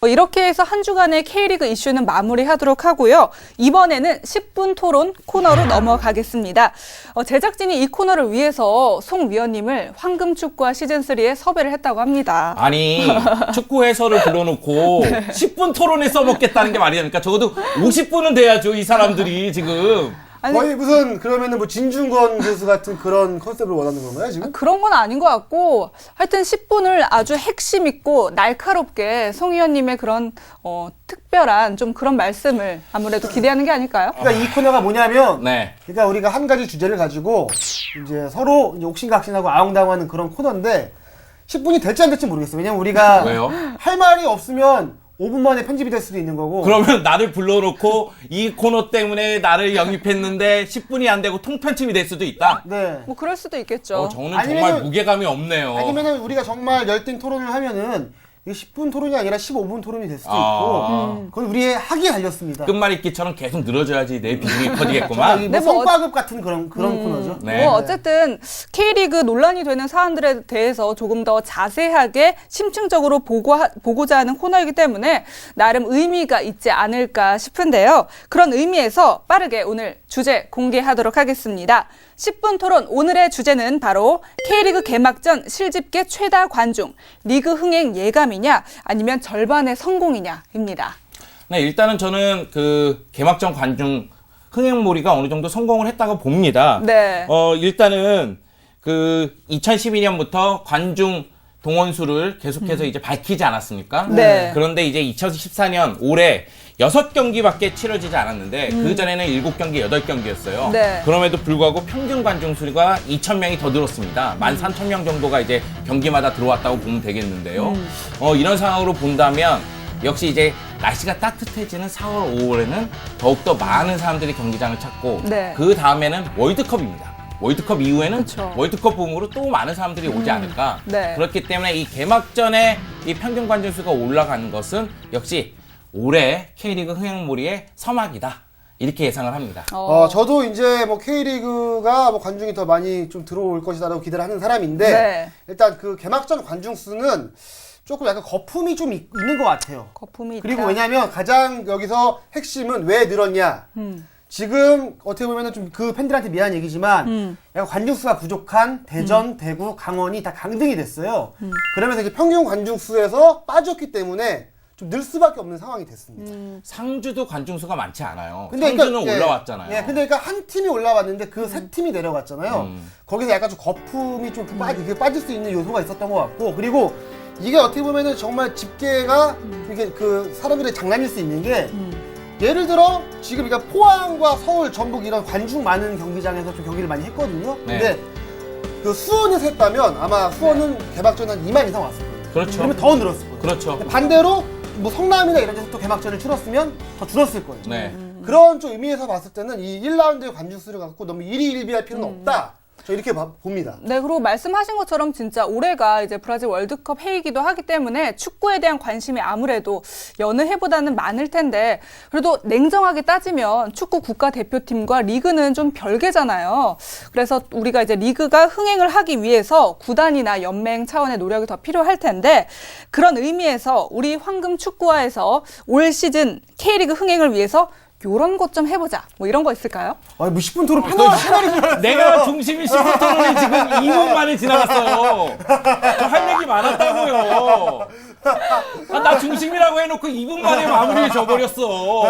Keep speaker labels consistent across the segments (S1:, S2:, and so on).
S1: 이렇게 해서 한 주간의 K리그 이슈는 마무리하도록 하고요. 이번에는 10분 토론 코너로 넘어가겠습니다. 제작진이 이 코너를 위해서 송 위원님을 황금축구와 시즌3에 섭외를 했다고 합니다.
S2: 아니 축구 해설을 불러놓고 10분 토론에 써먹겠다는 게 말이 됩니까? 적어도 50분은 돼야죠, 이 사람들이 지금.
S1: 아니,
S3: 거의 무슨 그러면은 뭐 진중권 교수 같은 그런 컨셉을 원하는 건가요 지금?
S1: 그런 건 아닌 것 같고 하여튼 10분을 아주 핵심 있고 날카롭게 송 의원님의 그런 특별한 좀 그런 말씀을 아무래도 기대하는 게 아닐까요?
S3: 그러니까 이 코너가 뭐냐면
S2: 네.
S3: 그러니까 우리가 한 가지 주제를 가지고 이제 서로 이제 옥신각신하고 아웅다웅하는 그런 코너인데 10분이 될지 안 될지 모르겠어요. 왜냐면 우리가
S2: 왜요?
S3: 할 말이 없으면 5분 만에 편집이 될 수도 있는 거고.
S2: 그러면 나를 불러놓고 이 코너 때문에 나를 영입했는데 10분이 안 되고 통편집이 될 수도 있다?
S3: 네.
S1: 뭐 그럴 수도 있겠죠.
S2: 저는
S3: 아니면은-
S2: 정말 무게감이 없네요.
S3: 아니면은 우리가 정말 열띤 토론을 하면은 이게 10분 토론이 아니라 15분 토론이 될 수도
S2: 아.
S3: 있고. 그건 우리의 학이 달렸습니다.
S2: 끝말잇기처럼 계속 늘어져야지 내 비중이
S3: 정말
S2: 커지겠구만.
S3: 이
S1: 네,
S3: 뭐
S1: 뭐
S3: 성과급 같은 그런 코너죠.
S2: 네.
S1: 뭐 어쨌든 K리그 논란이 되는 사안들에 대해서 조금 더 자세하게 심층적으로 보고자 하는 코너이기 때문에 나름 의미가 있지 않을까 싶은데요. 그런 의미에서 빠르게 오늘 주제 공개하도록 하겠습니다. 10분 토론 오늘의 주제는 바로 K리그 개막전 실집계 최다 관중, 리그 흥행 예감이냐 아니면 절반의 성공이냐입니다.
S2: 네, 일단은 저는 그 개막전 관중 흥행몰이가 어느 정도 성공을 했다고 봅니다.
S1: 네.
S2: 일단은 그 2012년부터 관중 동원수를 계속해서 이제 밝히지 않았습니까?
S1: 네.
S2: 그런데 이제 2014년 올해 6경기밖에 치러지지 않았는데 그전에는 7경기, 8경기였어요.
S1: 네.
S2: 그럼에도 불구하고 평균 관중 수가 2,000명이 더 늘었습니다. 13,000명 정도가 이제 경기마다 들어왔다고 보면 되겠는데요. 이런 상황으로 본다면 역시 이제 날씨가 따뜻해지는 4월, 5월에는 더욱더 많은 사람들이 경기장을 찾고
S1: 네.
S2: 그 다음에는 월드컵입니다. 월드컵 이후에는
S1: 그쵸.
S2: 월드컵 붐으로 또 많은 사람들이 오지 않을까.
S1: 네.
S2: 그렇기 때문에 이 개막전에 이 평균 관중 수가 올라가는 것은 역시 올해 K리그 흥행몰이의 서막이다. 이렇게 예상을 합니다.
S3: 저도 이제 뭐 K리그가 뭐 관중이 더 많이 좀 들어올 것이다라고 기대를 하는 사람인데
S1: 네.
S3: 일단 그 개막전 관중 수는 조금 약간 거품이 좀 있는 것 같아요.
S1: 거품이 있다.
S3: 그리고 왜냐면 가장 여기서 핵심은 왜 늘었냐. 지금 어떻게 보면은 좀 그 팬들한테 미안한 얘기지만 약간 관중 수가 부족한 대전, 대구, 강원이 다 강등이 됐어요. 그러면서 이제 평균 관중 수에서 빠졌기 때문에 좀 늘 수밖에 없는 상황이 됐습니다.
S2: 상주도 관중 수가 많지 않아요.
S3: 근데
S2: 상주는
S3: 그러니까,
S2: 올라왔잖아요.
S3: 예, 근데 그러니까 한 팀이 올라왔는데 그 세 팀이 내려갔잖아요. 거기서 약간 좀 거품이 좀 빠질 수 있는 요소가 있었던 것 같고, 그리고 이게 어떻게 보면은 정말 집계가 이게 그 사람들의 장난일 수 있는 게 예를 들어 지금 그러니까 포항과 서울, 전북 이런 관중 많은 경기장에서 좀 경기를 많이 했거든요.
S2: 네.
S3: 근데 그 수원에서 했다면 아마 수원은 개막전 한 2만 이상 왔을 거예요.
S2: 그렇죠.
S3: 그러면 더 늘었을 거예요.
S2: 그렇죠.
S3: 근데 반대로 뭐 성남이나 이런 데서 또 개막전을 치렀으면 더 줄었을 거예요.
S2: 네.
S3: 그런 좀 의미에서 봤을 때는 이 1라운드의 관중 수를 갖고 너무 일희일비할 필요는 없다. 저 이렇게 봅니다.
S1: 네, 그리고 말씀하신 것처럼 진짜 올해가 이제 브라질 월드컵 해이기도 하기 때문에 축구에 대한 관심이 아무래도 여느 해보다는 많을 텐데 그래도 냉정하게 따지면 축구 국가대표팀과 리그는 좀 별개잖아요. 그래서 우리가 이제 리그가 흥행을 하기 위해서 구단이나 연맹 차원의 노력이 더 필요할 텐데 그런 의미에서 우리 황금 축구화에서 올 시즌 K리그 흥행을 위해서 요런 것 좀 해보자. 뭐 이런 거 있을까요?
S3: 아니 뭐 10분 토론 패널이 줄 알았어요.
S2: 내가 중심이 10분 토론이 지금 2분 만에 지나갔어요. 저 할 얘기 많았다고요. 나 중심이라고 해놓고 2분 만에 마무리 져버렸어.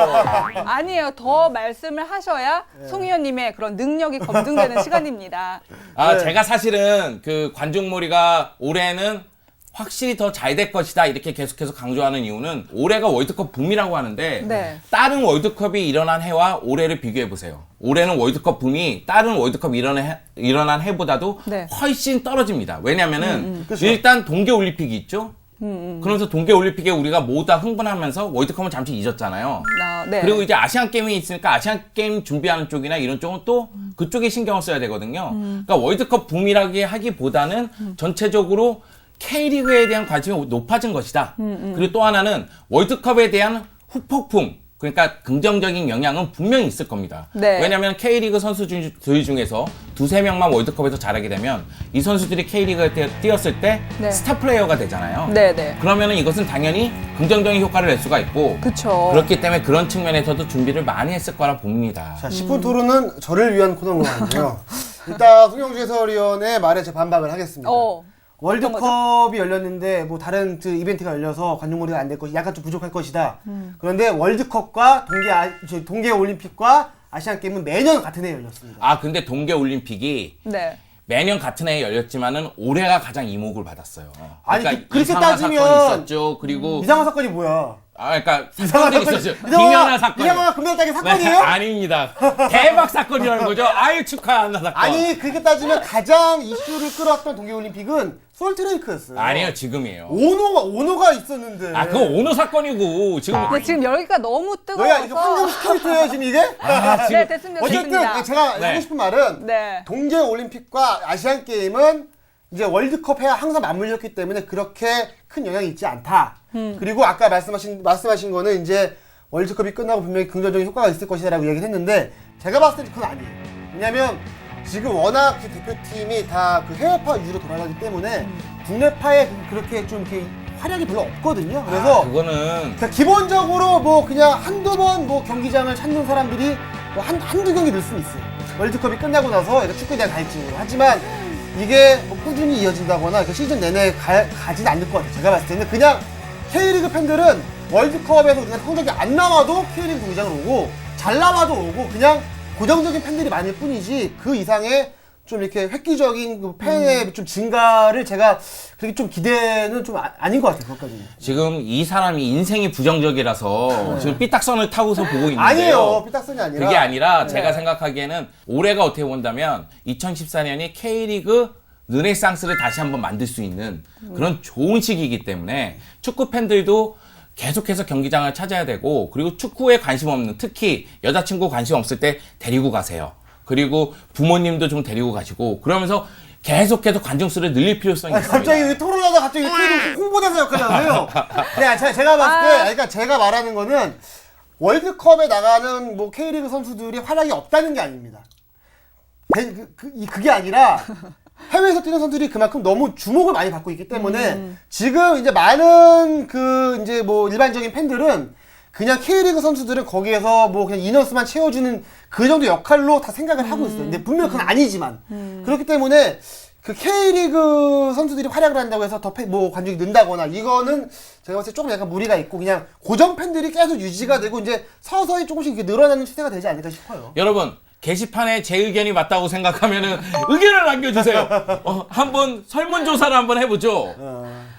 S1: 아니에요. 더 말씀을 하셔야 송 의원님의 그런 능력이 검증되는 시간입니다.
S3: 네.
S2: 제가 사실은 그 관중몰이가 올해는 확실히 더 잘 될 것이다 이렇게 계속해서 강조하는 이유는 올해가 월드컵 붐이라고 하는데
S1: 네.
S2: 다른 월드컵이 일어난 해와 올해를 비교해 보세요. 올해는 월드컵 붐이 다른 월드컵 일어난 해보다도
S1: 네.
S2: 훨씬 떨어집니다. 왜냐면은
S3: 그렇죠.
S2: 일단 동계올림픽이 있죠. 그러면서 동계올림픽에 우리가 모두 다 흥분하면서 월드컵은 잠시 잊었잖아요.
S1: 네.
S2: 그리고 이제 아시안게임이 있으니까 아시안게임 준비하는 쪽이나 이런 쪽은 또 그쪽에 신경을 써야 되거든요. 그러니까 월드컵 붐이라기 하기보다는 전체적으로 K리그에 대한 관심이 높아진 것이다. 그리고 또 하나는 월드컵에 대한 후폭풍, 그러니까 긍정적인 영향은 분명히 있을 겁니다.
S1: 네.
S2: 왜냐하면 K리그 선수들 중에서 두세 명만 월드컵에서 잘하게 되면 이 선수들이 K리그에 뛰었을 때
S1: 네.
S2: 스타 플레이어가 되잖아요.
S1: 네네.
S2: 그러면은 이것은 당연히 긍정적인 효과를 낼 수가 있고
S1: 그쵸.
S2: 그렇기 때문에 그런 측면에서도 준비를 많이 했을 거라 봅니다.
S3: 자, 10분 토론은 저를 위한 코너인 것 같고요. 일단 송영주 해설위원의 말에 제 반박을 하겠습니다. 월드컵이 열렸는데 뭐 다른 그 이벤트가 열려서 관중몰이가 안 될 것이 약간 좀 부족할 것이다. 그런데 월드컵과 동계 올림픽과 아시안 게임은 매년 같은 해에 열렸습니다.
S2: 아 근데 동계 올림픽이
S1: 네.
S2: 매년 같은 해에 열렸지만은 올해가 가장 이목을 받았어요.
S3: 아니,
S2: 그러니까
S3: 그렇게
S2: 이상한
S3: 따지면
S2: 사건이 있었죠. 그리고
S3: 이상한 사건이 뭐야?
S2: 그러니까 사건들이 있었죠. 김연아 사건.
S3: 이상한 금메달따기 사건이에요?
S2: 네, 아닙니다. 대박 사건이라는 거죠. 아유 축하한다 사건.
S3: 아니 그렇게 따지면 가장 이슈를 끌어왔던 동계올림픽은 솔트레이크였어요.
S2: 아니에요 지금이에요.
S3: 오노가 있었는데.
S2: 아 그거 오노 사건이고 지금
S1: 근데 지금 열기가 너무
S3: 너야 이거
S1: 뜨거워서.
S3: 황금 스크립트예요 지금 이게?
S1: 네, 됐습니다.
S3: 어쨌든
S1: 됐습니다.
S3: 제가
S2: 네.
S3: 하고 싶은 말은
S1: 네.
S3: 동계올림픽과 아시안 게임은 이제 월드컵 해야 항상 맞물렸기 때문에 그렇게 큰 영향이 있지 않다. 그리고 아까 말씀하신 거는 이제 월드컵이 끝나고 분명히 긍정적인 효과가 있을 것이라고 이야기를 했는데 제가 봤을 때 그건 아니에요. 왜냐면 지금 워낙 그 대표팀이 다 그 해외파 위주로 돌아가기 때문에 국내파에 그렇게 좀 이렇게 활약이 별로 없거든요. 그래서
S2: 그거는
S3: 그러니까 기본적으로 뭐 그냥 한두 번 뭐 경기장을 찾는 사람들이 뭐 한두 경기 늘 수는 있어요. 월드컵이 끝나고 나서 이거 축구에 대한 갈증으로. 하지만 이게 뭐 꾸준히 이어진다거나 그 시즌 내내 가진 않을 것 같아요. 제가 봤을 때는 그냥 K리그 팬들은 월드컵에서 그냥 성적이 안 나와도 K리그 경기장을 오고 잘 나와도 오고 그냥 고정적인 팬들이 많을 뿐이지 그 이상의 좀 이렇게 획기적인 그 팬의 좀 증가를 제가 그렇게 좀 기대는 좀 아닌 것 같아요. 그것까지는.
S2: 지금 이 사람이 인생이 부정적이라서 지금 삐딱선을 타고서 보고 있는데요.
S3: 아니에요. 삐딱선이 아니라.
S2: 그게 아니라 제가 생각하기에는 올해가 어떻게 본다면 2014년이 K리그 르네상스를 다시 한번 만들 수 있는 그런 좋은 시기이기 때문에 축구 팬들도 계속해서 경기장을 찾아야 되고 그리고 축구에 관심 없는 특히 여자친구 관심 없을 때 데리고 가세요. 그리고 부모님도 좀 데리고 가시고 그러면서 계속해서 관중 수를 늘릴 필요성이 있습니다.
S3: 갑자기 토론하다 갑자기 K리그 홍보대사 역할을 하세요. 네, 제가 봤을 때, 그러니까 제가 말하는 거는 월드컵에 나가는 뭐 K리그 선수들이 활약이 없다는 게 아닙니다. 그게 아니라 해외에서 뛰는 선수들이 그만큼 너무 주목을 많이 받고 있기 때문에 지금 이제 많은 그 이제 뭐 일반적인 팬들은 그냥 K리그 선수들은 거기에서 뭐 그냥 인원수만 채워주는 그 정도 역할로 다 생각을 하고 있어요. 근데 분명 그건 아니지만 그렇기 때문에 그 K리그 선수들이 활약을 한다고 해서 더 뭐 관중이 는다거나 이거는 제가 봤을 때 조금 약간 무리가 있고 그냥 고정 팬들이 계속 유지가 되고 이제 서서히 조금씩 이렇게 늘어나는 추세가 되지 않을까 싶어요.
S2: 여러분 게시판에 제 의견이 맞다고 생각하면은 의견을 남겨주세요. 한번 설문조사를 한번 해보죠.